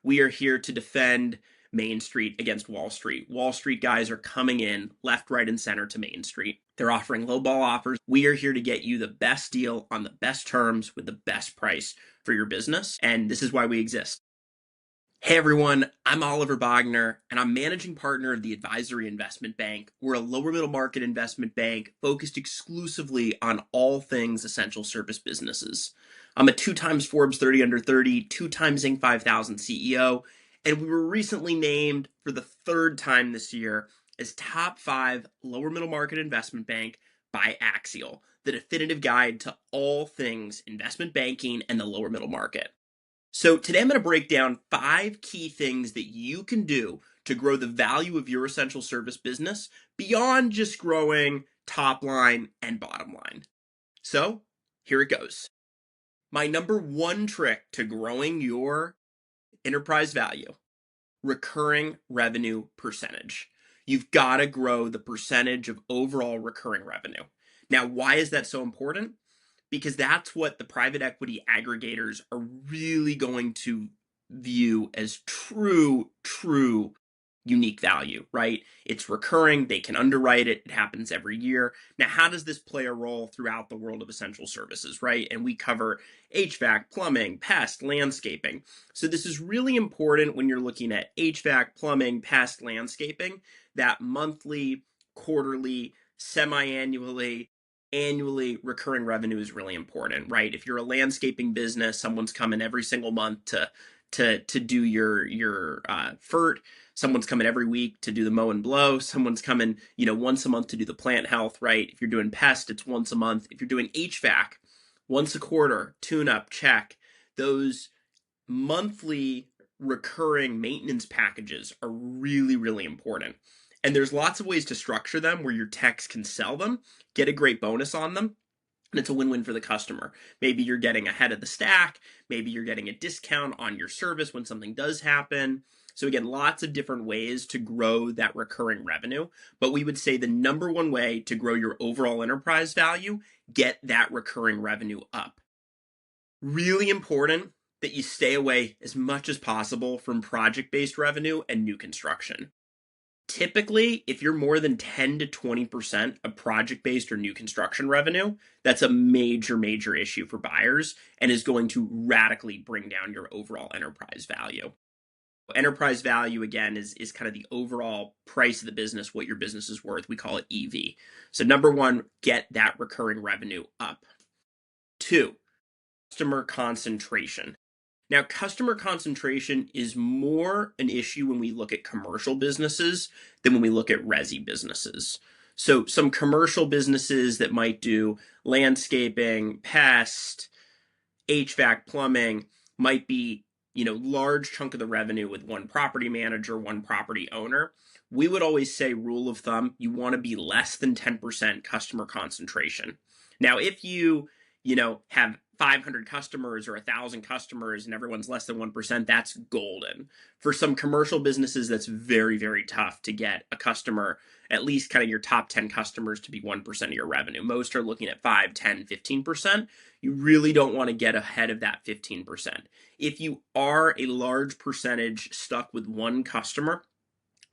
We are here to defend Main Street against Wall Street. Wall Street guys are coming in left, right, and center to Main Street. They're offering lowball offers. We are here to get you the best deal on the best terms with the best price for your business. And this is why we exist. Hey everyone, I'm Oliver Bogner, and I'm managing partner of the Advisory Investment Bank. We're a lower middle market investment bank focused exclusively on all things essential service businesses. I'm a 2x Forbes 30 under 30, 2x Inc. 5000 CEO, and we were recently named for the third time this year as top 5 lower middle market investment bank by Axial, the definitive guide to all things investment banking and the lower middle market. So today I'm going to break down 5 key things that you can do to grow the value of your essential service business beyond just growing top line and bottom line. So here it goes. My number 1 trick to growing your enterprise value: recurring revenue percentage. You've got to grow the percentage of overall recurring revenue. Now, why is that so important? Because that's what the private equity aggregators are really going to view as true unique value, right? It's recurring, they can underwrite it, it happens every year. Now, how does this play a role throughout the world of essential services, right? And we cover HVAC, plumbing, pest, landscaping. So this is really important when you're looking at HVAC, plumbing, pest, landscaping, that monthly, quarterly, semi-annually, annually recurring revenue is really important, right? If you're a landscaping business, someone's coming every single month to do your FERT. Someone's coming every week to do the mow and blow. Someone's coming, once a month to do the plant health, right? If you're doing pest, it's once a month. If you're doing HVAC, once a quarter, tune-up, check. Those monthly recurring maintenance packages are really important. And there's lots of ways to structure them where your techs can sell them, get a great bonus on them, and it's a win-win for the customer. Maybe you're getting ahead of the stack. Maybe you're getting a discount on your service when something does happen. So again, lots of different ways to grow that recurring revenue. But we would say the number 1 way to grow your overall enterprise value, get that recurring revenue up. Really important that you stay away as much as possible from project-based revenue and new construction. Typically, if you're more than 10 to 20% of project-based or new construction revenue, that's a major issue for buyers and is going to radically bring down your overall enterprise value. Enterprise value, again, is kind of the overall price of the business, what your business is worth. We call it EV. So number 1, get that recurring revenue up. 2, customer concentration. Now, customer concentration is more an issue when we look at commercial businesses than when we look at resi businesses. So some commercial businesses that might do landscaping, pest, HVAC, plumbing might be, large chunk of the revenue with one property manager, one property owner. We would always say, rule of thumb, you want to be less than 10% customer concentration. Now, if you have 500 customers or 1,000 customers and everyone's less than 1%, that's golden. For some commercial businesses, that's very tough to get a customer, at least kind of your top 10 customers, to be 1% of your revenue. Most are looking at 5, 10, 15%. You really don't want to get ahead of that 15%. If you are a large percentage stuck with one customer,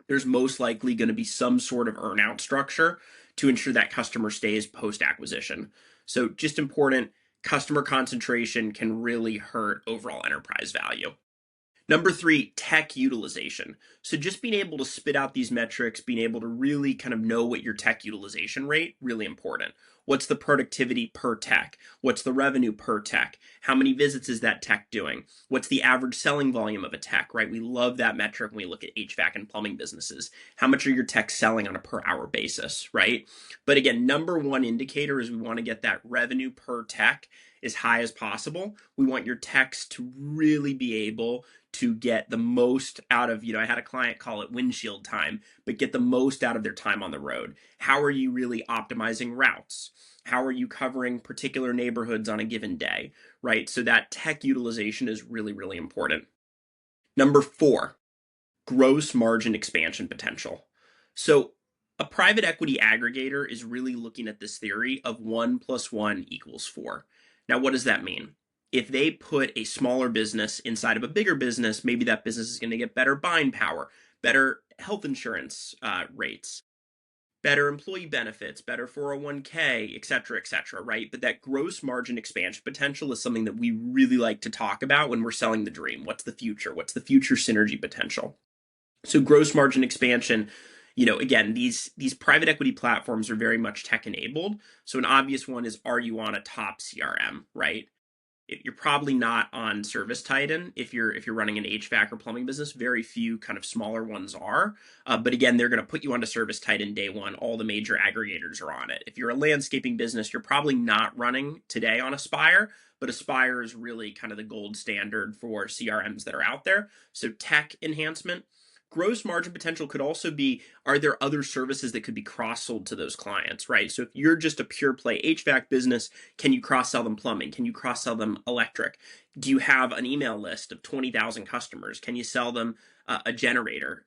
there's most likely going to be some sort of earn-out structure to ensure that customer stays post-acquisition. So just important, customer concentration can really hurt overall enterprise value. Number 3, tech utilization. So just being able to spit out these metrics, being able to really kind of know what your tech utilization rate, really important. What's the productivity per tech? What's the revenue per tech? How many visits is that tech doing? What's the average selling volume of a tech, right? We love that metric when we look at HVAC and plumbing businesses. How much are your techs selling on a per hour basis, right? But again, number 1 indicator is we want to get that revenue per tech as high as possible. We want your techs to really be able to get the most out of, I had a client call it windshield time, but get the most out of their time on the road. How are you really optimizing routes? How are you covering particular neighborhoods on a given day, right? So that tech utilization is really important. Number 4, gross margin expansion potential. So a private equity aggregator is really looking at this theory of 1 + 1 = 4. Now, what does that mean? If they put a smaller business inside of a bigger business, maybe that business is going to get better buying power, better health insurance rates, better employee benefits, better 401k, et cetera, right? But that gross margin expansion potential is something that we really like to talk about when we're selling the dream. What's the future? What's the future synergy potential? So gross margin expansion, again, these private equity platforms are very much tech enabled. So an obvious one is, are you on a top CRM, right? You're probably not on Service Titan if you're running an HVAC or plumbing business. Very few kind of smaller ones are, but again, they're going to put you onto Service Titan day one. All the major aggregators are on it. If you're a landscaping business, you're probably not running today on Aspire, but Aspire is really kind of the gold standard for CRMs that are out there. So tech enhancement. Gross margin potential could also be, are there other services that could be cross-sold to those clients, right? So if you're just a pure play HVAC business, can you cross-sell them plumbing? Can you cross-sell them electric? Do you have an email list of 20,000 customers? Can you sell them a generator,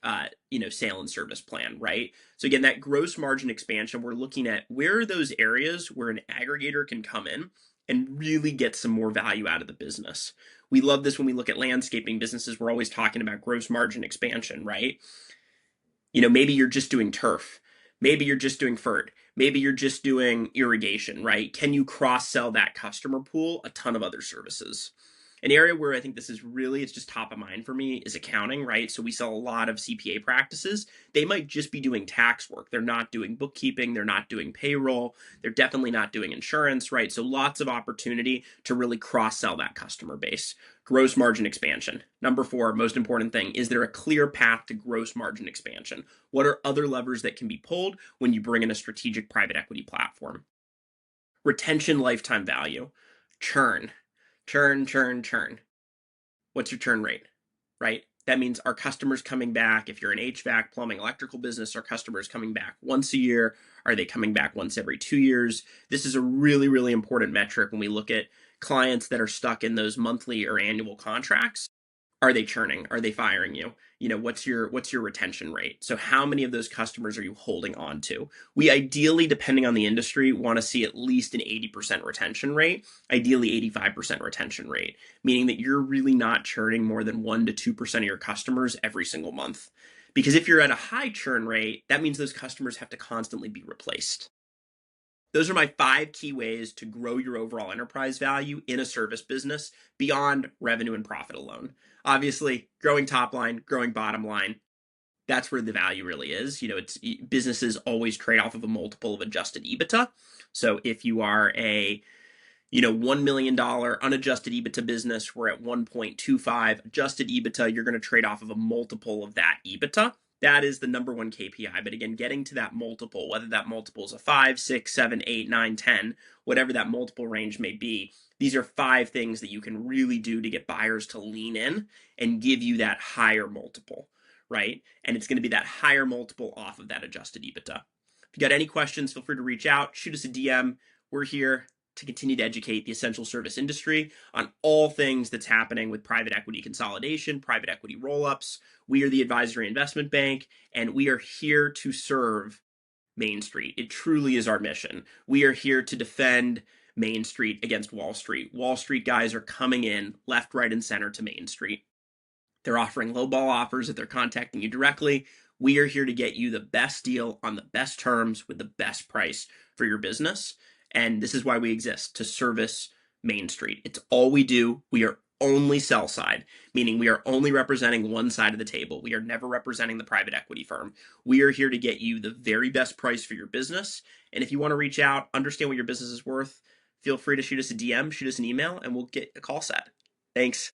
sale and service plan, right? So again, that gross margin expansion, we're looking at where are those areas where an aggregator can come in and really get some more value out of the business. We love this when we look at landscaping businesses. We're always talking about gross margin expansion, right? Maybe you're just doing turf. Maybe you're just doing FERD. Maybe you're just doing irrigation, right? Can you cross-sell that customer pool a ton of other services? An area where I think this is really, it's just top of mind for me is accounting, right? So we sell a lot of CPA practices. They might just be doing tax work. They're not doing bookkeeping. They're not doing payroll. They're definitely not doing insurance, right? So lots of opportunity to really cross-sell that customer base. Gross margin expansion. Number 4, most important thing, is there a clear path to gross margin expansion? What are other levers that can be pulled when you bring in a strategic private equity platform? Retention lifetime value. Churn. Churn. What's your churn rate, right? That means our customers coming back. If you're an HVAC, plumbing, electrical business, our customers coming back once a year? Are they coming back once every 2 years? This is a really, really important metric when we look at clients that are stuck in those monthly or annual contracts. Are they churning? Are they firing you? What's your retention rate? So how many of those customers are you holding on to? We ideally, depending on the industry, want to see at least an 80% retention rate, ideally 85% retention rate, meaning that you're really not churning more than 1 to 2% of your customers every single month. Because if you're at a high churn rate, that means those customers have to constantly be replaced. Those are my 5 key ways to grow your overall enterprise value in a service business beyond revenue and profit alone. Obviously, growing top line, growing bottom line, that's where the value really is. Businesses always trade off of a multiple of adjusted EBITDA. So if you are a $1 million unadjusted EBITDA business, we're at 1.25 adjusted EBITDA, you're going to trade off of a multiple of that EBITDA. That is the number one KPI. But again, getting to that multiple, whether that multiple is a 5, 6, 7, 8, 9, 10, whatever that multiple range may be, these are 5 things that you can really do to get buyers to lean in and give you that higher multiple, right? And it's going to be that higher multiple off of that adjusted EBITDA. If you got any questions, feel free to reach out, shoot us a DM. We're here to continue to educate the essential service industry on all things that's happening with private equity consolidation, private equity roll-ups. We are the advisory investment bank, and we are here to serve Main Street. It truly is our mission. We are here to defend Main Street against Wall Street. Wall Street guys are coming in left, right, and center to Main Street. They're offering lowball offers if they're contacting you directly. We are here to get you the best deal on the best terms with the best price for your business. And this is why we exist, to service Main Street. It's all we do. We are only sell side, meaning we are only representing one side of the table. We are never representing the private equity firm. We are here to get you the very best price for your business. And if you want to reach out, understand what your business is worth, feel free to shoot us a DM, shoot us an email, and we'll get a call set. Thanks.